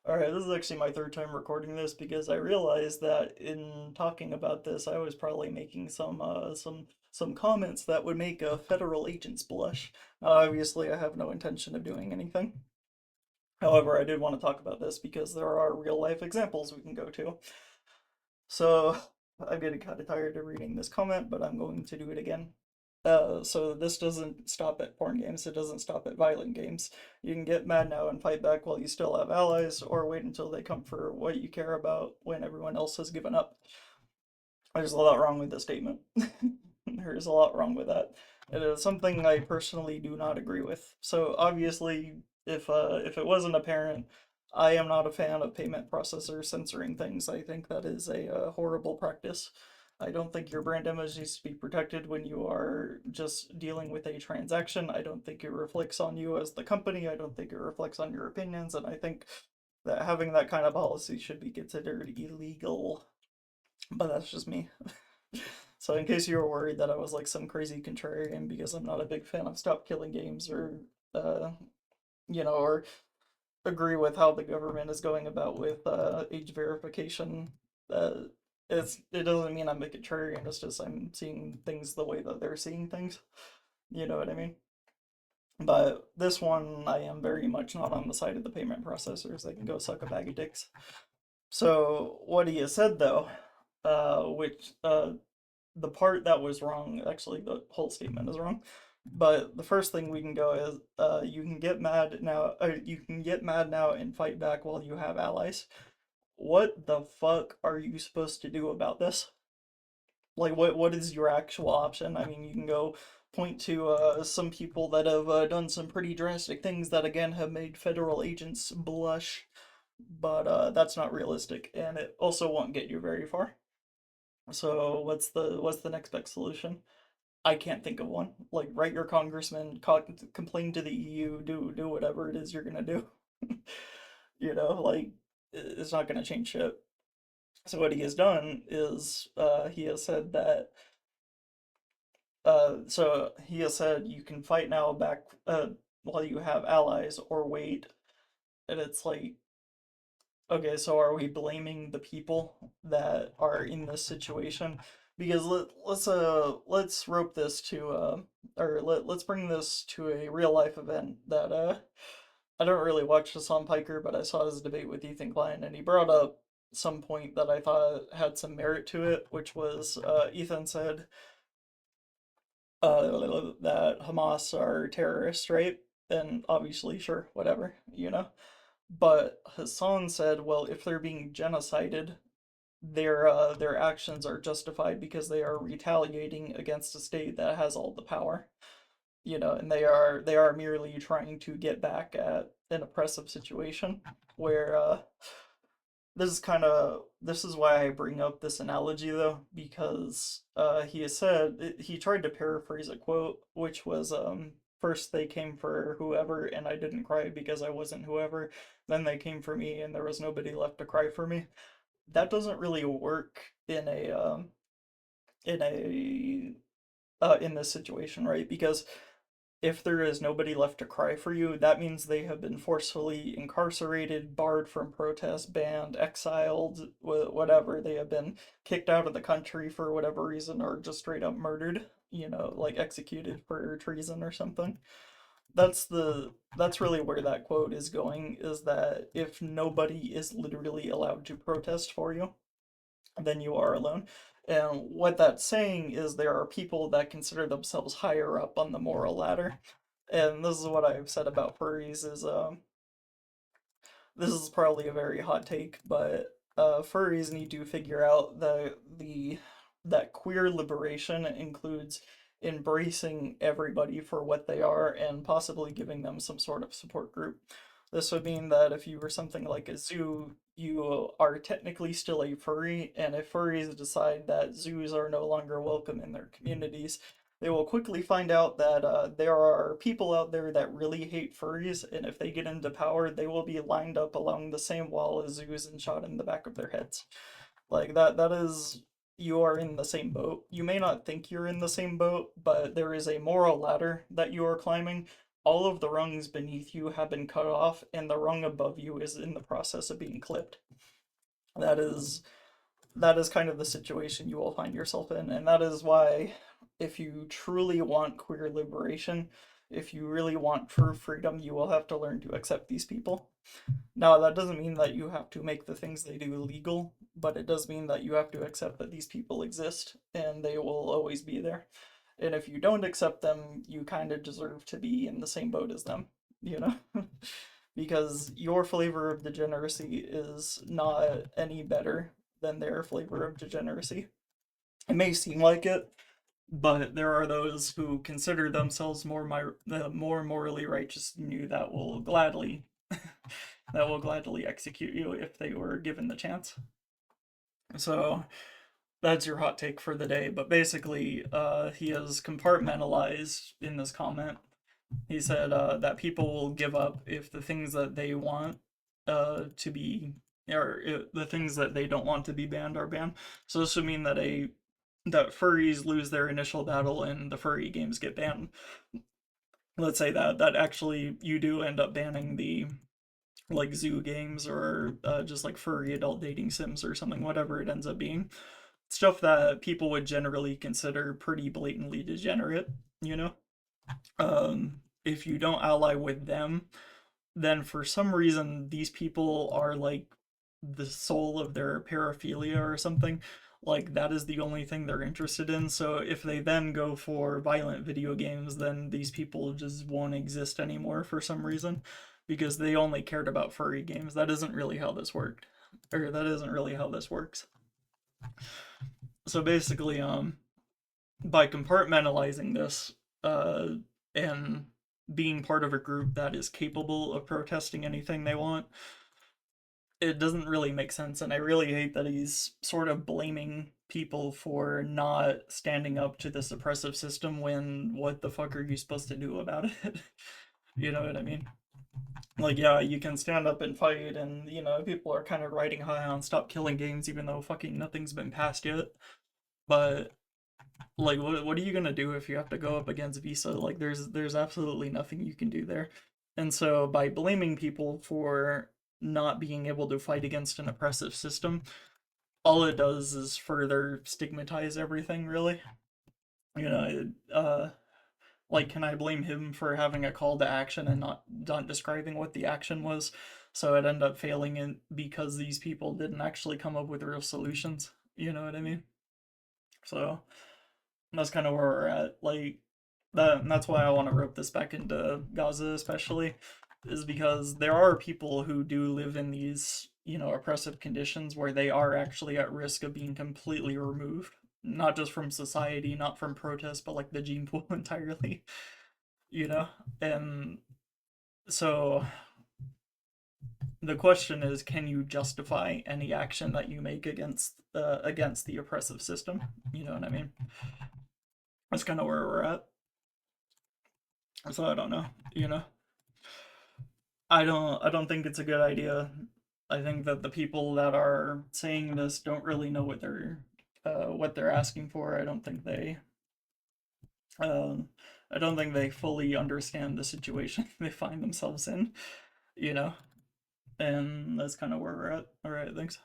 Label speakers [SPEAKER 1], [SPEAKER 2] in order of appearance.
[SPEAKER 1] Alright, this is actually my third time recording this because I realized that in talking about this, I was probably making some comments that would make federal agents blush. Obviously, I have no intention of doing anything. However, I did want to talk about this because there are real life examples we can go to. So, I'm getting kind of tired of reading this comment, but I'm going to do it again. So this doesn't stop at porn games, it doesn't stop at violent games. You can get mad now and fight back while you still have allies, or wait until they come for what you care about when everyone else has given up. There's a lot wrong with this statement. There's a lot wrong with that. It is something I personally do not agree with. So obviously, if it wasn't apparent, I am not a fan of payment processors censoring things. I think that is a horrible practice. I don't think your brand image needs to be protected when you are just dealing with a transaction. I don't think it reflects on you as the company. I don't think it reflects on your opinions, and I think that having that kind of policy should be considered illegal. But that's just me. So in case you were worried that I was like some crazy contrarian because I'm not a big fan of stop killing games uh or agree with how the government is going about with age verification, uh it doesn't mean I'm a contrarian, it's just I'm seeing things the way that they're seeing things. You know what I mean? But this one I am very much not on the side of the payment processors. They can go suck a bag of dicks. So what he has said though, which the part that was wrong, actually the whole statement is wrong. But the first thing we can go is you can get mad now you can get mad now and fight back while you have allies. What the fuck are you supposed to do about this? Like what is your actual option? I mean, you can go point to some people that have done some pretty drastic things that again have made federal agents blush, but that's not realistic and it also won't get you very far. So what's the next best solution? I can't think of one. Like, write your congressman, complain to the EU, do whatever it is you're gonna do. Like it's not gonna change shit. So what he has done is he has said that so he has said you can fight now back while you have allies or wait, and it's like, okay, so are we blaming the people that are in this situation? Because let's rope this to or let's bring this to a real life event that I don't really watch this on Piker, but I saw his debate with Ethan Klein, and he brought up some point that I thought had some merit to it, which was Ethan said that Hamas are terrorists, right? And obviously, sure, whatever. But Hassan said, well, if they're being genocided, their actions are justified because they are retaliating against a state that has all the power. And they are merely trying to get back at an oppressive situation where this is why I bring up this analogy though, because he has said he tried to paraphrase a quote, which was first they came for whoever and I didn't cry because I wasn't whoever, then they came for me and there was nobody left to cry for me. That doesn't really work in a in this situation, right? Because if there is nobody left to cry for you, that means they have been forcefully incarcerated, barred from protest, banned, exiled, whatever. They have been kicked out of the country for whatever reason, or just straight up murdered, like executed for treason or something. That's really where that quote is going, is that if nobody is literally allowed to protest for you, then you are alone. And what that's saying is there are people that consider themselves higher up on the moral ladder. And this is what I've said about furries is this is probably a very hot take, but furries need to figure out that queer liberation includes embracing everybody for what they are and possibly giving them some sort of support group. This would mean that if you were something like a zoo, you are technically still a furry, and if furries decide that zoos are no longer welcome in their communities, they will quickly find out that there are people out there that really hate furries, and if they get into power, they will be lined up along the same wall as zoos and shot in the back of their heads. Like that is, you are in the same boat. You may not think you're in the same boat, but there is a moral ladder that you are climbing all of the rungs beneath you have been cut off, and the rung above you is in the process of being clipped. That is that is kind of the situation you will find yourself in, and that is why, if you truly want queer liberation, if you really want true freedom, you will have to learn to accept these people. Now, that doesn't mean that you have to make the things they do legal, but it does mean that you have to accept that these people exist and they will always be there. And if you don't accept them, you kind of deserve to be in the same boat as them, you know? Because your flavor of degeneracy is not any better than their flavor of degeneracy. It may seem like it, but there are those who consider themselves more morally righteous than you that will gladly execute you if they were given the chance. So that's your hot take for the day. But basically, he has compartmentalized in this comment. He said that people will give up if the things that they want to be, or the things that they don't want to be banned are banned. So this would mean that that furries lose their initial battle and the furry games get banned. Let's say that actually you do end up banning the like zoo games or just like furry adult dating sims or something, whatever it ends up being. Stuff that people would generally consider pretty blatantly degenerate, you know? If you don't ally with them, then for some reason these people are like the soul of their paraphilia or something. Like that is the only thing they're interested in. So if they then go for violent video games, then these people just won't exist anymore for some reason because they only cared about furry games. That isn't really how this worked. Or that isn't really how this works. So basically, by compartmentalizing this, and being part of a group that is capable of protesting anything they want, it doesn't really make sense, and I really hate that he's sort of blaming people for not standing up to this oppressive system when what the fuck are you supposed to do about it? You know what I mean? Like, yeah, you can stand up and fight, and, you know, people are kind of riding high on stop killing games even though fucking nothing's been passed yet. But like what are you gonna do if you have to go up against Visa? Like there's absolutely nothing you can do there. And so by blaming people for not being able to fight against an oppressive system, all it does is further stigmatize everything, really. You know, like can I blame him for having a call to action and not describing what the action was? So it ended up failing in because these people didn't actually come up with real solutions. You know what I mean? So that's kind of where we're at. Like that's why I want to rope this back into Gaza, especially, is because there are people who do live in these, you know, oppressive conditions where they are actually at risk of being completely removed, not just from society, not from protest, but like the gene pool entirely, you know. And so the question is, can you justify any action that you make against the oppressive system? You know what I mean? That's kind of where we're at. So I don't know, you know. I don't think it's a good idea. I think that the people that are saying this don't really know what they're asking for. Um I don't think they fully understand the situation they find themselves in, you know. And that's kind of where we're at. All right, thanks.